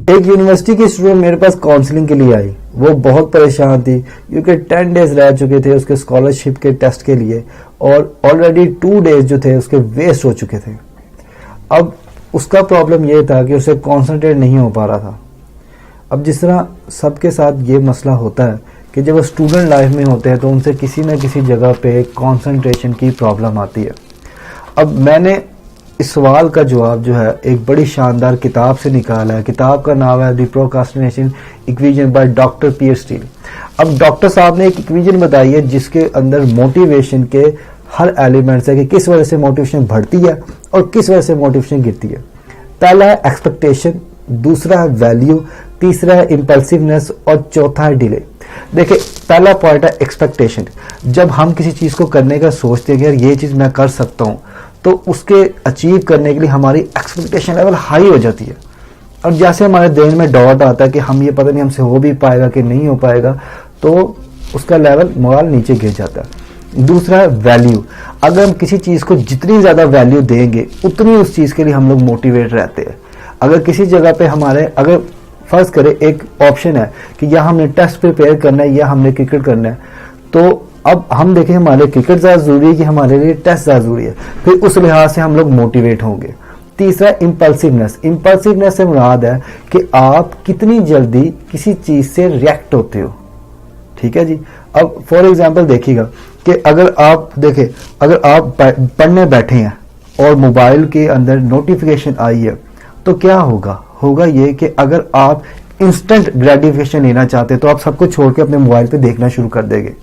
एक यूनिवर्सिटी की स्टूडेंट मेरे पास काउंसलिंग के लिए आई। वो बहुत परेशान थी क्योंकि 10 डेज रह चुके थे उसके स्कॉलरशिप के टेस्ट के लिए और ऑलरेडी 2 डेज जो थे उसके वेस्ट हो चुके थे। अब उसका प्रॉब्लम ये था कि उसे कॉन्सेंट्रेट नहीं हो पा रहा था। अब जिस तरह सबके साथ ये मसला होता है कि जब वो स्टूडेंट लाइफ में होते हैं तो उनसे किसी न किसी जगह पे कंसंट्रेशन की प्रॉब्लम आती है। अब मैंने इस सवाल का जवाब जो है एक बड़ी शानदार किताब से निकाला है। किताब का नाम है the procrastination equation by doctor peer steel. अब डॉक्टर साहब ने एक इक्वेशन बताई है जिसके अंदर मोटिवेशन के हर एलिमेंट्स है कि किस वजह से मोटिवेशन बढ़ती है और किस वजह से मोटिवेशन गिरती है। पहला है एक्सपेक्टेशन, दूसरा है वैल्यू, तीसरा है इंपल्सिवनेस और चौथा है डिले। देखिए, पहला पॉइंट है एक्सपेक्टेशन। जब हम किसी चीज को करने का सोचते हैं कि यार ये चीज मैं कर सकता हूं, तो उसके अचीव करने के लिए हमारी एक्सपेक्टेशन लेवल हाई हो जाती है और जैसे हमारे दिल में डाउट आता है कि हम ये पता नहीं हमसे हो भी पाएगा कि नहीं हो पाएगा, तो उसका लेवल मोरल नीचे गिर जाता है। दूसरा है वैल्यू। अगर हम किसी चीज को जितनी ज्यादा वैल्यू देंगे उतनी उस चीज के लिए हम लोग मोटिवेट रहते हैं। अगर किसी जगह पे हमारे अगर फर्ज करें एक ऑप्शन है कि या हमने टेस्ट प्रिपेयर करना है या हमने क्रिकेट करना है, तो अब हम देखें हमारे लिए क्रिकेट ज्यादा जरूरी है कि हमारे लिए टेस्ट ज्यादा जरूरी है, फिर उस लिहाज से हम लोग मोटिवेट होंगे। तीसरा इंपल्सिवनेस। इंपल्सिवनेस से मुराद है कि आप कितनी जल्दी किसी चीज से रिएक्ट होते हो। ठीक है जी। अब फॉर एग्जांपल देखिएगा कि अगर आप देखें, अगर आप पढ़ने बैठे हैं और मोबाइल के अंदर नोटिफिकेशन आई है तो क्या होगा ये कि अगर आप इंस्टेंट ग्रेटिफिकेशन लेना चाहते हैं तो आप सब कुछ छोड़ के अपने मोबाइल पे देखना शुरू कर देंगे।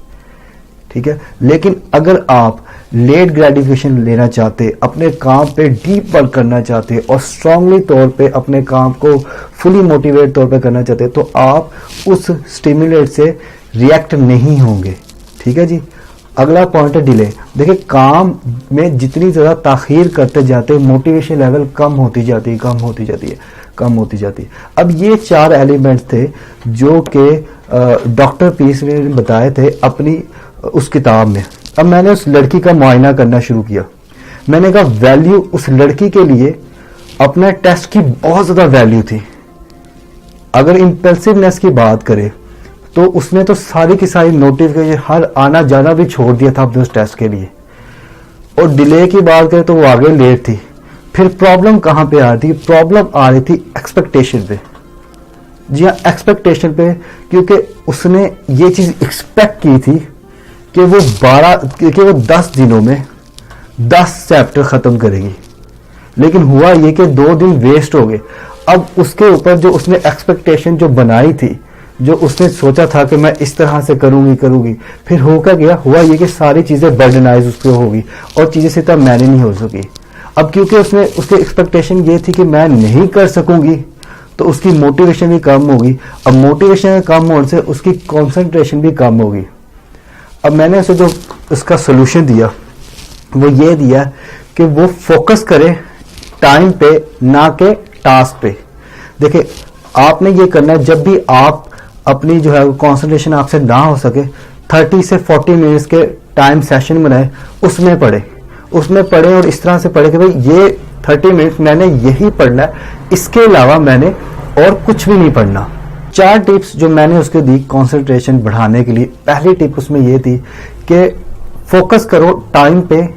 ठीक है। लेकिन अगर आप लेट ग्रेटिफिकेशन लेना चाहते, अपने काम पे डीप वर्क करना चाहते और स्ट्रांगली तौर पे अपने काम को फुली मोटिवेट तौर पे करना चाहते, तो आप उस स्टिमुलेट से रिएक्ट नहीं होंगे। ठीक है जी। अगला पॉइंट है डिले। देखिए, काम में जितनी ज्यादा ताखीर करते जाते मोटिवेशन लेवल कम होती जाती है। अब ये 4 एलिमेंट्स थे जो कि डॉक्टर पीस ने बताए थे अपनी उस किताब में। अब मैंने उस लड़की का मुआयना करना शुरू किया। मैंने कहा वैल्यू उस लड़की के लिए अपने टेस्ट की बहुत ज्यादा वैल्यू थी। अगर इंपल्सिवनेस की बात करें तो उसने तो सारी की सारी नोटिफिकेशन हर आना जाना भी छोड़ दिया था अपने उस टेस्ट के लिए। और डिले की बात करें तो वो आगे लेट थी। फिर प्रॉब्लम कहां पे आ रही थी? प्रॉब्लम आ रही थी एक्सपेक्टेशन पे। जी हाँ, एक्सपेक्टेशन पे, क्योंकि उसने ये चीज एक्सपेक्ट की थी कि वो 10 दिनों में 10 चैप्टर खत्म करेगी, लेकिन हुआ ये कि 2 दिन वेस्ट हो गए। अब उसके ऊपर जो उसने एक्सपेक्टेशन जो बनाई थी, जो उसने सोचा था कि मैं इस तरह से करूंगी, फिर होकर गया हुआ ये कि सारी चीजें बर्डनाइज उस पर होगी और चीजें से तब मैंने नहीं हो सकी। अब क्योंकि उसकी एक्सपेक्टेशन ये थी कि मैं नहीं कर सकूंगी, तो उसकी मोटिवेशन भी कम होगी। अब मोटिवेशन कम होने से उसकी कंसंट्रेशन भी कम होगी। अब मैंने उसे जो इसका सोल्यूशन दिया वो ये दिया कि वो फोकस करे टाइम पे, ना के टास्क पे। देखिए, आपने ये करना है, जब भी आप अपनी जो है कंसंट्रेशन आपसे ना हो सके, 30 से 40 मिनट्स के टाइम सेशन बनाए, उसमें पढ़े और इस तरह से पढ़े कि भाई ये 30 मिनट मैंने यही पढ़ना है, इसके अलावा मैंने और कुछ भी नहीं पढ़ना। 4 टिप्स जो मैंने उसको दी कंसंट्रेशन बढ़ाने के लिए। पहली टिप उसमें ये थी कि फोकस करो टाइम पे,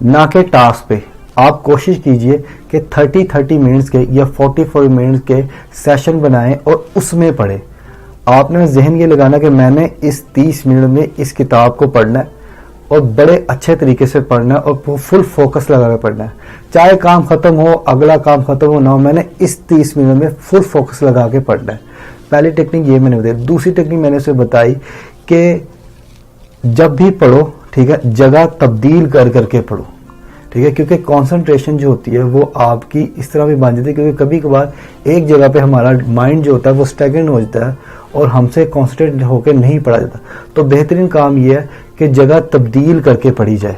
ना के टास्क पे। आप कोशिश कीजिए कि 30 मिनट्स के या 44 मिनट्स के सेशन बनाएं और उसमें पढ़ें। आपने जहन ये लगाना कि मैंने इस 30 मिनट में इस किताब को पढ़ना है और बड़े अच्छे तरीके से पढ़ना है और फुल फोकस लगा कर पढ़ना है। चाहे काम खत्म हो, अगला काम खत्म हो ना हो, मैंने इस 30 मिनट में फुल फोकस लगा के पढ़ना है। पहली टेक्निक ये मैंने बताई। दूसरी टेक्निक मैंने उसे बताई कि जब भी पढ़ो, ठीक है, जगह तब्दील कर करके पढ़ो। ठीक है, क्योंकि कंसंट्रेशन जो होती है वो आपकी इस तरह भी बन जाती है, क्योंकि कभी कभार एक जगह पे हमारा माइंड जो होता है वो स्टैगनेंट हो जाता है और हमसे कॉन्सेंट्रेट होकर नहीं पढ़ा जाता। तो बेहतरीन काम ये है कि जगह तब्दील करके पढ़ी जाए।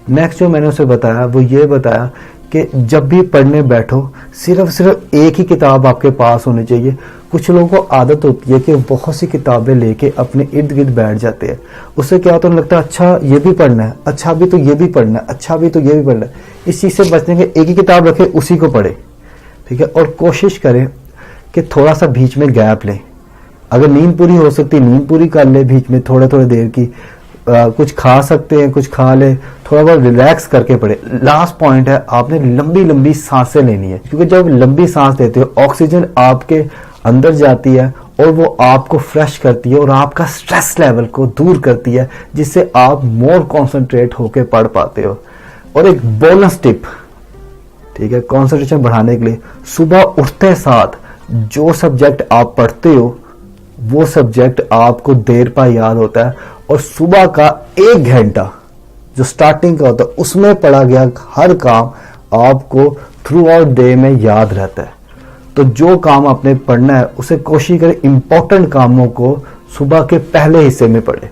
नेक्स्ट जो मैंने उसे बताया वो ये बताया कि जब भी पढ़ने बैठो सिर्फ एक ही किताब आपके पास होनी चाहिए। कुछ लोगों को आदत होती है कि बहुत सी किताबें लेके अपने इर्द गिर्द बैठ जाते हैं। उससे क्या होता है, लगता है अच्छा ये भी पढ़ना है, अच्छा भी तो ये भी पढ़ना है, अच्छा भी तो ये भी पढ़ना है। इस चीज से बचने के एक ही किताब रखे, उसी को पढ़े। ठीक है, और कोशिश करें कि थोड़ा सा बीच में गैप लें। अगर नींद पूरी हो सकती नींद पूरी कर ले, बीच में थोड़े थोड़े देर की कुछ खा सकते हैं, कुछ खा ले, थोड़ा बहुत रिलैक्स करके पड़े। लास्ट पॉइंट है, आपने लंबी लंबी सांसें लेनी है, क्योंकि जब लंबी सांस लेते हो ऑक्सीजन आपके अंदर जाती है और वो आपको फ्रेश करती है और आपका स्ट्रेस लेवल को दूर करती है, जिससे आप मोर कॉन्सेंट्रेट होके पढ़ पाते हो। और एक बोनस टिप, ठीक है, कॉन्सेंट्रेशन बढ़ाने के लिए, सुबह उठते साथ जो सब्जेक्ट आप पढ़ते हो वो सब्जेक्ट आपको देर पर याद होता है, और सुबह का 1 घंटा जो स्टार्टिंग का होता है उसमें पढ़ा गया हर काम आपको थ्रू आउट डे में याद रहता है। तो जो काम आपने पढ़ना है उसे कोशिश करें इंपॉर्टेंट कामों को सुबह के पहले हिस्से में पढ़े।